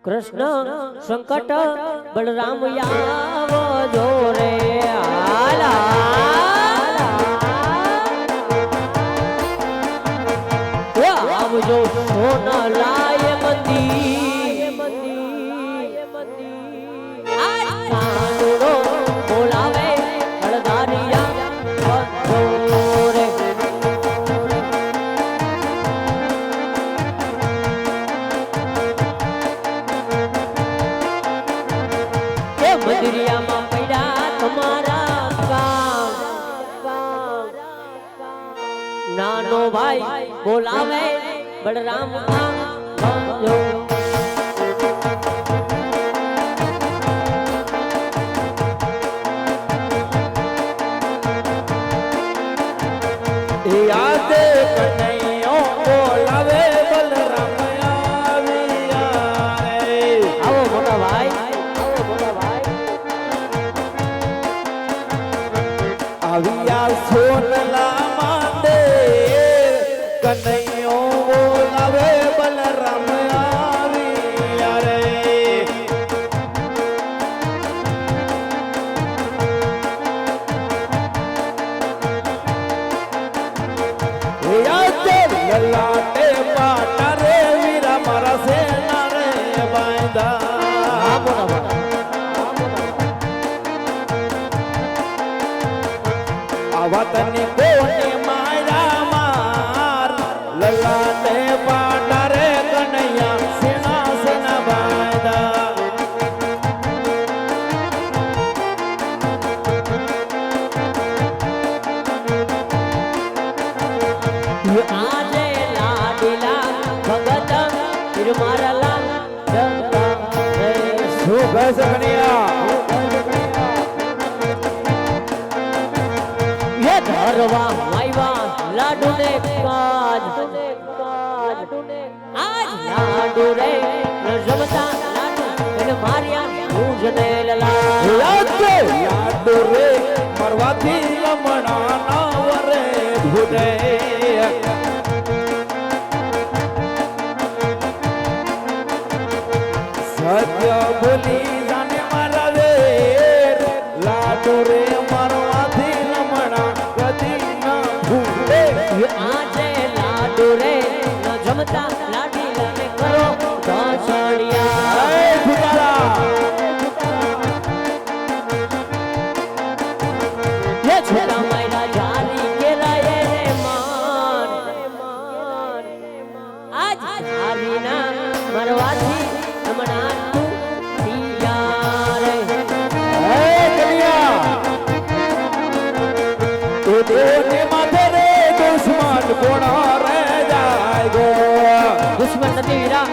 કૃષ્ણ સંકટ બલરામ આવો જો રે આવજો સોના લાય મંદી કાનુડો બોલાવે હળદારિયા રે મંદિરિયામાં પડ્યા તમારા કામ નાનો ભાઈ બોલાવે બલરામ આવજો યાદ કનૈયો બોલાવે બલરામ આવ્યા રે આવો મોટા ભાઈ આવ્યા સોનલા માંડે કનૈયો બોલાવે બલરામ આવ્યા રે યાદ લલાટે પાટા રે વીરા મારા સેના રે બાંધા વતની કોને મારા માર લલાટે પાટા રે કનૈયા સેના સેના બાંધા આજે લાડીલા ભગત મારલા શુભ કનૈયા ધરવા આવ્યા લાડુ ને કાજ આજ લાડુ રે રમતા લાડુ એને માર્યા પૂજને લલા યાદ રે મરવાથી લમણા ના વરે ભૂલે સત્ય બોલી જાને મારા રે લાડુ રે મરવાથી લમણા કદી ના ભૂલે આજે લાડુ રે જમતા લાડી લાને કરો દસડિયા એ ભૂતારા ये छोटा मैना जारी के लाए रे मान आज जारी ना मरवाती हमना तू दिया रे ए कन्या तो देने माथे रे दुश्मन कोणा रे જાય ગો दुश्मन નથી વીરા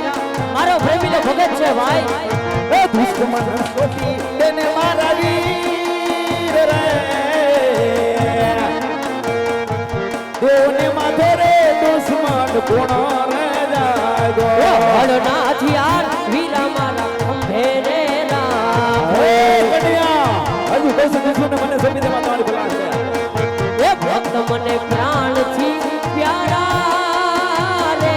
મારો પ્રેમીલો ભગત છે ભાઈ એ દુશ્મન કોટી તેને મારા વીર રે દેવને માથે રે દુશ્મન કોણો રે જાય ગો હળના થિયાર વીરા મારા ખંભે રે રા એ કન્યા હજુ દસ દુશ્મન મને સમી દેવા તમારી ભલા છે એ ભક્ત મને પ્રાણ થી પ્યારા રે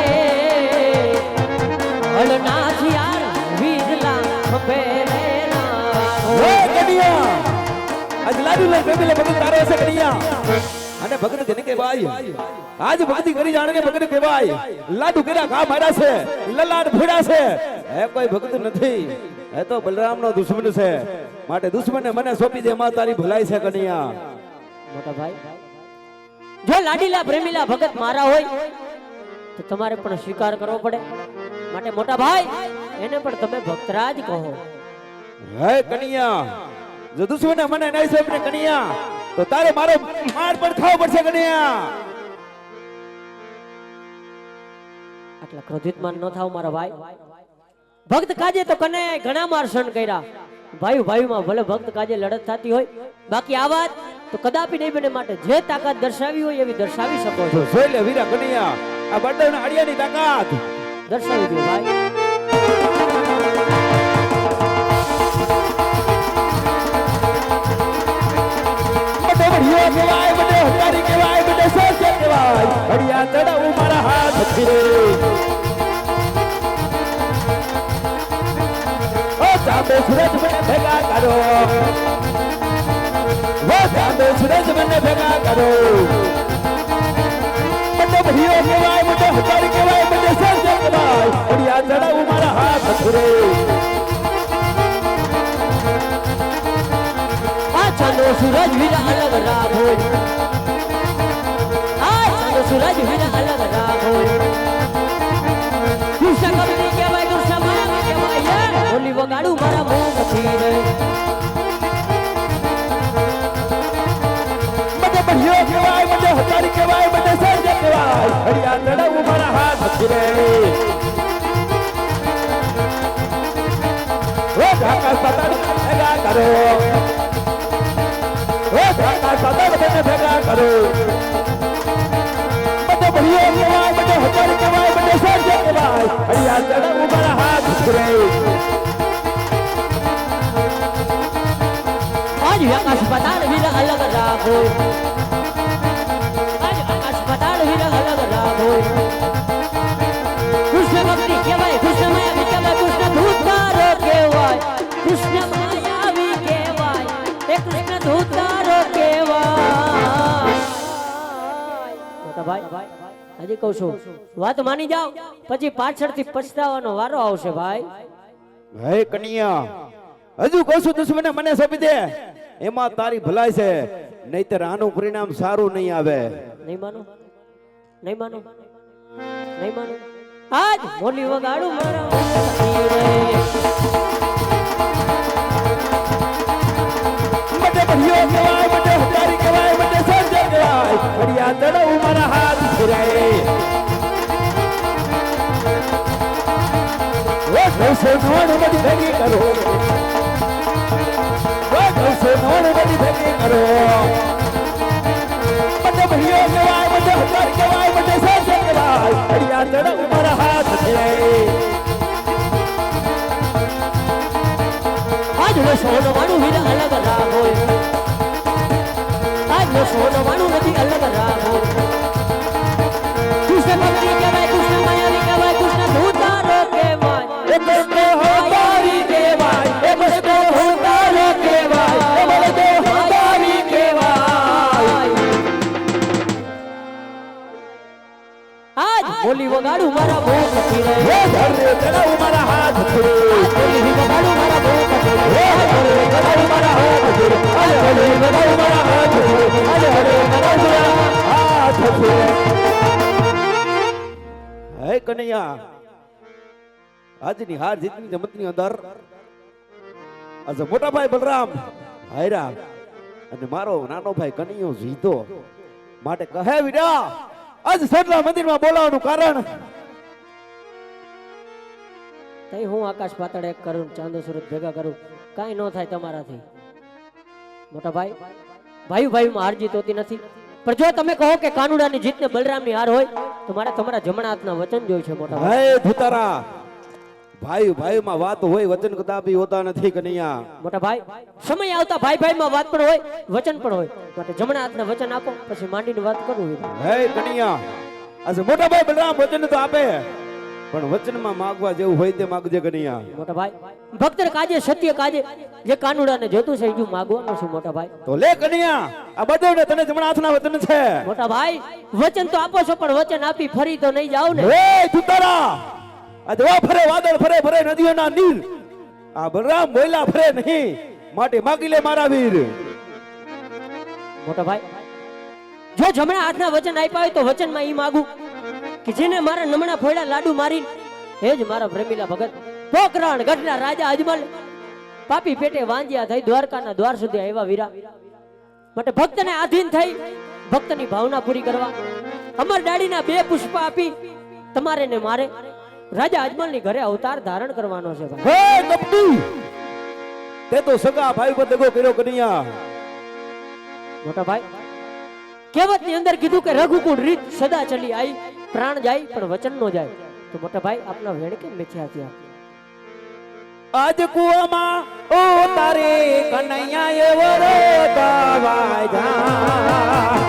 હળના થિયાર વીરલા ખંભે રે રા એ કન્યા આજ લાડુ લઈ બેબીલે ભગત તારો છે કન્યા અને ભગત જેને કહેવાય આજ ભક્તિ કરી જાણને ભગત કહેવાય લાડુ કર્યા ઘા માર્યા છે લલાડ ફોડ્યા છે એ કોઈ ભક્ત નથી એ તો બલરામનો દુશ્મન છે માટે દુશ્મને મને સોંપી દે માં તારી ભલાઈ છે કન્યા મોટા ભાઈ જો લાડીલા પ્રેમીલા ભગત મારા હોય તો તમારે પણ સ્વીકાર કરવો પડે માટે મોટા ભાઈ એને પણ તમે ભક્તરાજ કહો હે કન્યા જો દુશ્મને મને નહીં સોંપને કન્યા તો તારે મારો માર પણ ખાવો પડશે કન્યા આટલા ક્રોધિતમાન ન થાવ મારા ભાઈ ભક્ત કાજે તો કને ઘણા માર સહન કર્યા ભાઈ ભાઈમાં ભલે ભક્ત કાજે લડત થતી હોય બાકી આ વાત તો કદાપી નહીં બને માટે જે તાકાત દર્શાવી હોય એવી દર્શાવી શકો છો જોઈ લે વીરા કન્યા આ બળદેવના આડિયાની તાકાત દર્શાવી દો ભાઈ बढ़िया केवाय बड़े हकारी केवाय बड़े सोचे केवाय बढ़िया चढ़ाऊ मारा हाथ फिरे ચાંદો સૂરજ મને ભેગા કરો વો ચાંદો સૂરજ મને ભેગા કરો મને ભરિયો કહેવાય મને હજારી કહેવાય મને સર્જન કહેવાય ઓડિયા ચડાવું મારા હાથ ખુરે ચાંદો સૂરજ વીર અલગ રાખો ચાંદો સૂરજ વીર અલગ રાખો કૃષ્ણ કબરી કહેવાય કૃષ્ણ માયા કહેવાય હોલી વગાડું મારા મોંથી રે મને ભરિયો કહેવાય મને હજારી કહેવાય મને સર્જન કહેવાય ઓડિયા ચડાવું મારા હાથ ખુરે ઓ ઢાકા સતન ભેગા કરો ઓ ઢાકા સતન મને ભેગા કરો મને ભરિયો કહેવાય મને હજારી કહેવાય મને સર્જન કહેવાય ઓડિયા ચડાવું મારા હાથ ખુરે આજ આકાશ પતાળ વીર અલગ રાખો આજ આકાશ પતાળ વીર અલગ રાખો કૃષ્ણ ભક્તિ કહેવાય કૃષ્ણ માયાવી કહેવાય કૃષ્ણ ધૂતારો કહેવાય કૃષ્ણ માયાવી કહેવાય એ કૃષ્ણ ધૂતારો કહેવાય મોટા ભાઈ હજી કહું છું વાત માની જાઓ પછી પાછળથી પછતાવાનો વારો આવશે ભાઈ હે કન્યા હજુ કહું છું દુશ્મને મને સોંપી દે એમાં તારી ભલાઈ છે નહીતર આનું પરિણામ સારું નહીં આવે નહીં માનો નહીં માનો નહીં માનો આજ હોલી વગાડું મારા મોંથી રે મને ભરિયો કહેવાય મને હજારી કહેવાય મને સર્જન કહેવાય ઘડિયા ચડાવું મારા હાથ ફિરાય ઓ નવસો નવાણું બધી ભેગી કરો ઓ નવસો નવાણું બધી ભેગી કરો મને ભરિયો કહેવાય મને હજારી કહેવાય મને સર્જન કહેવાય ઘડિયા ચડાવું મારા હાથ ફિરાય આજ નો સોનો માનું વીર અલગ રાખો આજ નો સોનો માનું નથી અલગ રાખો કૃષ્ણ ભક્તિ કહેવાય કૃષ્ણ માયાવી કહેવાય કૃષ્ણ ધૂતારો કહેવાય એ કૃષ્ણ હતારી કહેવાય એ કૃષ્ણ હતારો કહેવાય એ કૃષ્ણ હતારી કહેવાય આજ હોલી વગાડું મારા મોંથી રે હે ધર્મ ચડાવું મારા હાથ ફરે હોલી વગાડું મારા મોંથી રે હે ધર્મ ચડાવું મારા હાથ ફરે અરે હરે ચડાવું મારા હાથ ફરે અરે હરે ચડાવું મારા હાથ ફરે હે કનૈયા આજની હાર જીતની રમતની અંદર આજે મોટા ભાઈ બલરામ હાયરા અને મારો નાનો ભાઈ કનૈયો જીતો માટે કહે વિડા આજ સટલા મંદિરમાં બોલાવવાનું કારણ તઈ હું આકાશ પાતાળ એક કરું ચાંદો સુરત ભેગા કરું કાંઈ ન થાય તમારાથી મોટા ભાઈ ભાઈ ભાઈમાં હાર જીત હોતી નથી પણ જો તમે કહો કે કાનુડાની જીત ને બલરામની હાર હોય તો મારે તમારા જમણા હાથના વચન જોઈ છે મોટા ભાઈ હે ધુતારા ભાઈ ભાઈમાં વાત હોય વચન કદાપી હોતા નથી કનૈયા મોટા ભાઈ સમય આવતા ભાઈ ભાઈમાં વાત પણ હોય વચન પણ હોય માટે જમણા હાથના વચન આપો પછી માંડીને વાત કરું હે કનૈયા આજે મોટા ભાઈ બલરામ વચન તો આપે પણ વચનમાં માંગવા જેવું હોય તે માંગજે કનૈયા મોટા ભાઈ ભક્ત કાજે સત્ય કાજે જે કાનુડાને જોતું છે એ માંગવાનું છે મોટા ભાઈ તો લે કનૈયા આ બધું તને જમણા હાથના વચન છે મોટા ભાઈ વચન તો આપો છો પણ વચન આપી ફરી તો નહીં જાવ ને હે ધુતારા આ દવા ફરે વાદળ ફરે ફરે નદીઓના નીર આ બલરામ બોલ્યા ફરે નહીં માટે માગી લે મારા વીર મોટા ભાઈ જો જમણા હાથના વચન આપ્યા હોય તો વચનમાં ઈ માંગુ કે જેને મારા નમણા ફોડા લાડુ મારી એ જ મારા પ્રેમીલા ભગત પોકરણ ગઢના રાજા અજમલ પાપી પેટે વાંજ્યા થઈ દ્વારકાના દ્વાર સુધી આવ્યા વીરા માટે ભક્તને આધીન થઈ ભક્તની ભાવના પૂરી કરવા અમર દાડીના 2 પુષ્પ આપી તમારે ને મારે રાજા અજમલની ઘરે અવતાર ધારણ કરવાનો છે ભાઈ હે કપટી તે તો સગા ભાઈ પર દગો કર્યો કનૈયા મોટા ભાઈ કહેવત ની અંદર કીધું કે રઘુકુળ રીત સદા ચલી આઈ પ્રાણ જાય પણ વચન નો જાય તો મોટા ભાઈ આપના વેણ કેમ મેચ્યા ત્યાં આજ કુવામાં ઓ તારે કનૈયા એવો રે દાવાય જા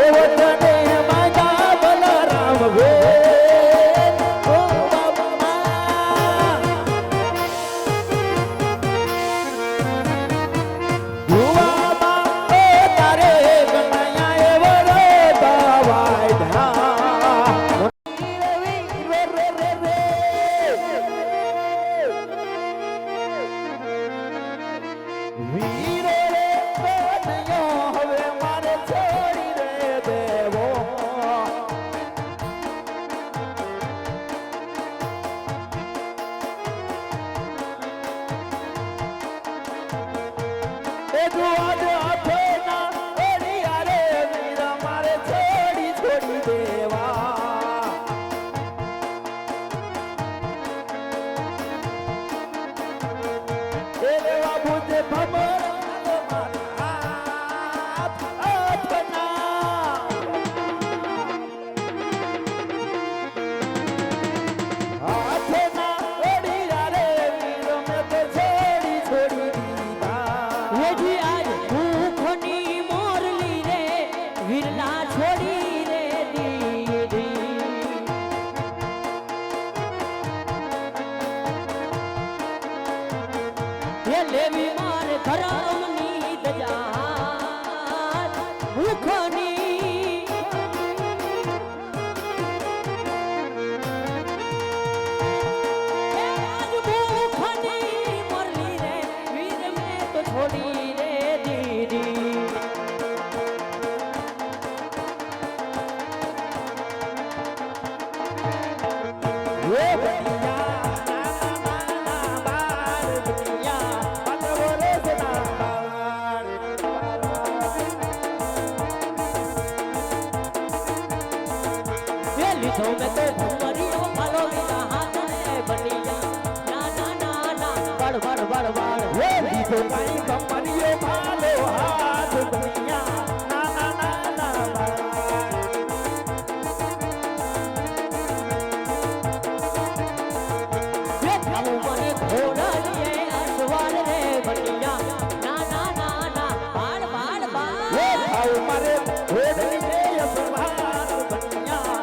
એવો તને માતા બલરામ વે તું આજ આઠના ઓડી આરે વીર મારે છોડી છોડી દેવા એ લેવા બુદ્ધે ભમર લેવી મારે ધરમની દજાત મુખની આજ મુખની મરલી રે વીર મેં તો છોડી રે દીદી લીધો મેં તો ભમરીઓ મારો લીધા હાથ ને બનિયા ના ના ના ના બળ બળ બળ બળ હે લીધો કાઈ ભમરીઓ મારો હાથ બનિયા ના ના ના ના ये थाऊ મને ઘોડાલીએ અસવાર રે બનિયા ના ના ના ના બાળ બાળ બાળ હે થાઉ મારે ઘોડાલીએ અસવાર બનિયા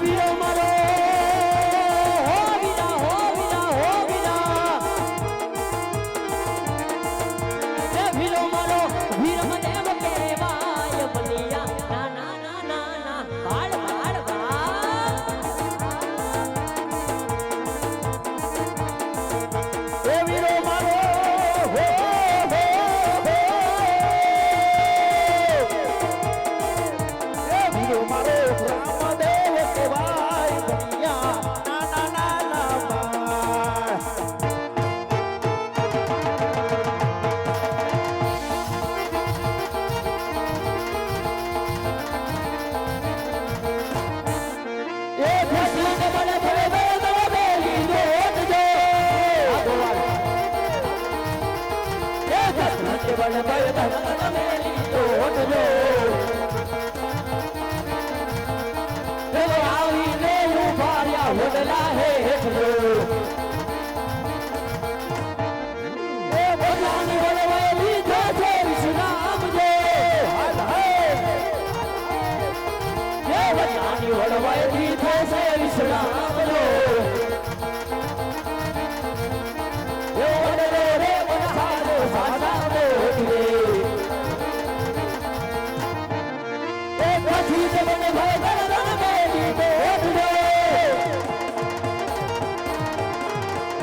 વીરો મારો હો વીરા હો વીરા હો વીરા એ વીરો મારો વીર મને કહેવાય બલિયા ના ના ના ના ના બાળ બાળ બાળ એ વીરો મારો હો હો હો એ વીરો મારો રામદેવ કેવાય બનિયા ના ના ના ના બા એ ફસલી ને બળે બળે બળે બેલી દોટ દો એ ફસલી ને બળે બળે બળે બેલી દોટ દો એ આવી ને ઉભાર્યા હોડલા હે હેઠલો એ ભગવાનની વળવાયેલી જોજે વિશ્રામ જો હાલ હાલ એ ભગવાનની વળવાયેલી જોજે વિશ્રામ જો એ વડલો રે બનહારો સાજા મોટી રે એ પછી તે મને ભય દરદન બેલી દોટ દો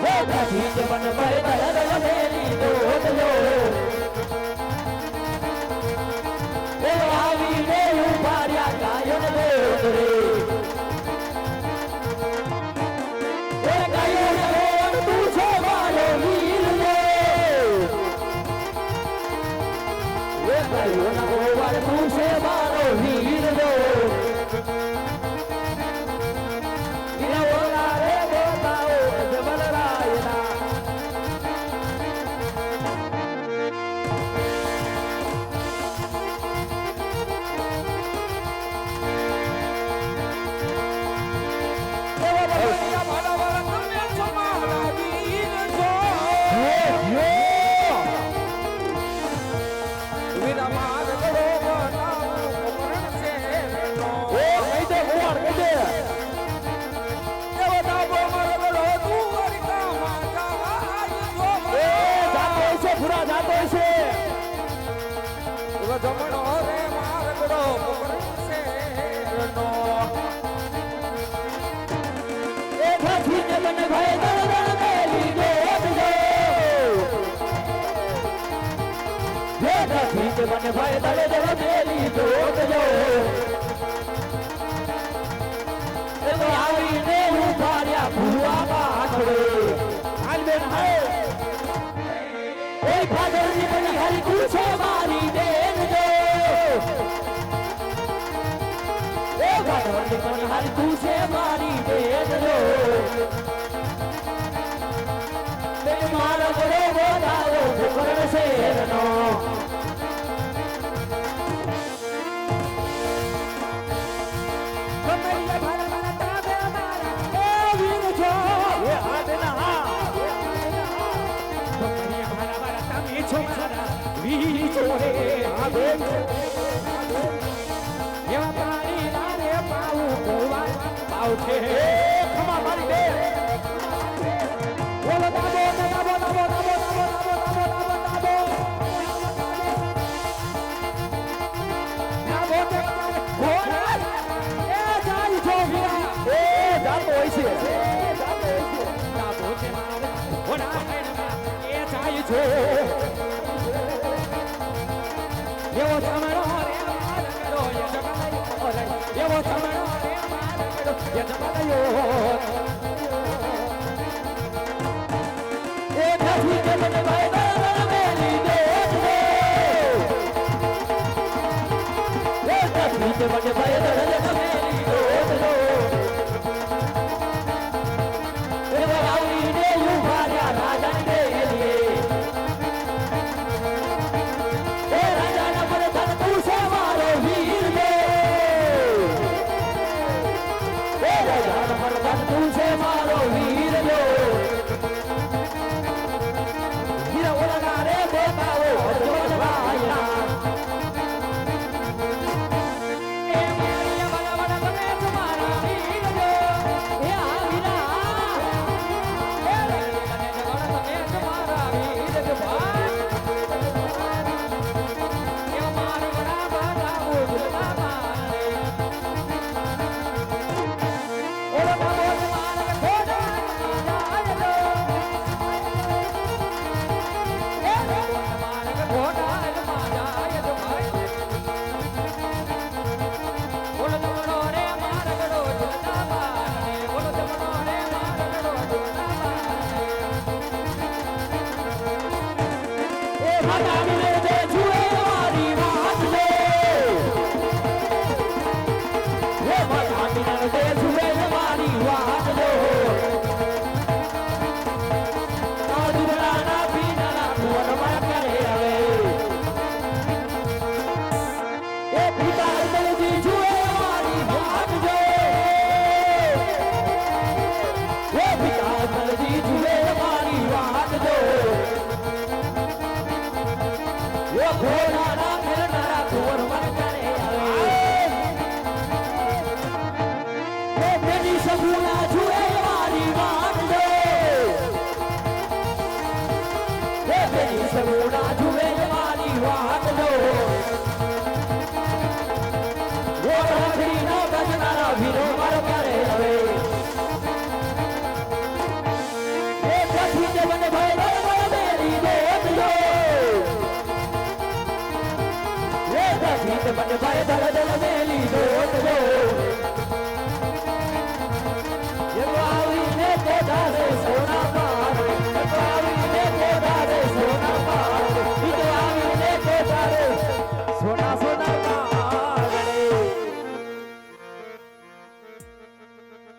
એ પછી તે મને ભય દરદન બેલી દોટ દો એ આવી રે ઉભાર્યા ગાયન દોટ રે એ ગાયન દોટ તું છો મારો વીર રે એ ગાયન દોટ તું છે મારો વીર રે બોલા રે બોલાઓ જબલ રાયના પૂરા જાતો છે જમણો રે મારગડો પકડશે નો એ પછી ને મને ભય દરદન બેલી દોટ દો એ પછી ને મને ભય દરદન બેલી દોટ દો એ બેન હે એ ભાદરની બનિહારી તું છે મારી બેન જો એ ભાદરની બનિહારી તું છે મારી બેન જો તે મારા ગળે બોલાવો ભૂકરણ શેરનો કમરિયા ભારા મારા તાબે મારા એ વીર છો એ હા બેના હા કમરિયા ભારા મારા તમે છો મારા વીર છો રે હા બેન એવા પાણી લારે પાઉં ગોવા પાઉં છે એ ખમા મારી બેન બોલો દાબો દાબો દાબો દાબો દાબો દાબો દાબો દાબો દાબો ઘોડા એ જાય છો વીરા એ જાતો હોય છે દાબો છે મારા ઘોડા એ જાય છો એવો ચમડો રે મારગડો એ જમાયો રે એવો ચમડો રે મારગડો એ જમાયો એ નથી કે મને ભાઈ બરાબર મેલી દે એ નથી કે મને ભાઈ બરાબર મેલી દે એ વાવી દે યુ ભાર્યા રાજા દે એ રાજા ના પર ધન તું છે મારો વીર દે એ રાજા ના પર ધન તું છે મારો વીર દે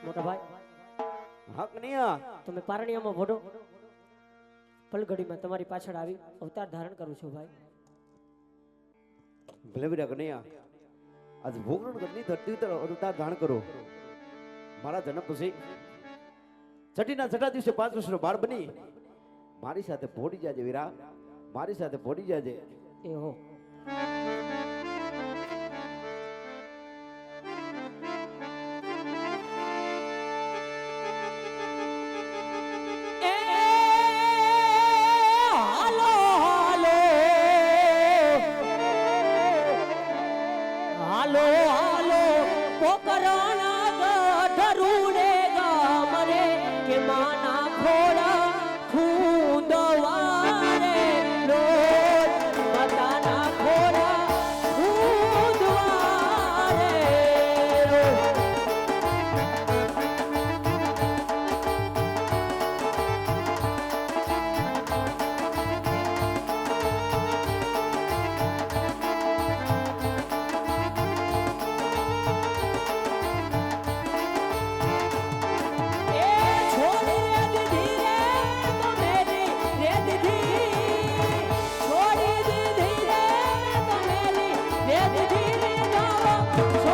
મોટા ભાઈ હક નિયા તમે પારણિયામાં વડો પલઘડીમાં તમારી પાછળ આવી અવતાર ધારણ કરું છું ભાઈ ભલે બેટા કનૈયા આજ ભોગરણ ગઢની ધરતી ઉપર અવતાર ધારણ કરો મારા જન્મ પછી છઠ્ઠીના છઠ્ઠા દિવસે 5 વર્ષનો બાળ બની મારી સાથે ભોડી જાજે વીરા મારી સાથે ભોડી જાજે એ હો હાલો હાલો પોકરાણા ગઢરુડે ગામ રે કે માના ખોડા ખૂંદવારે રોજ માતાના ખોડા શું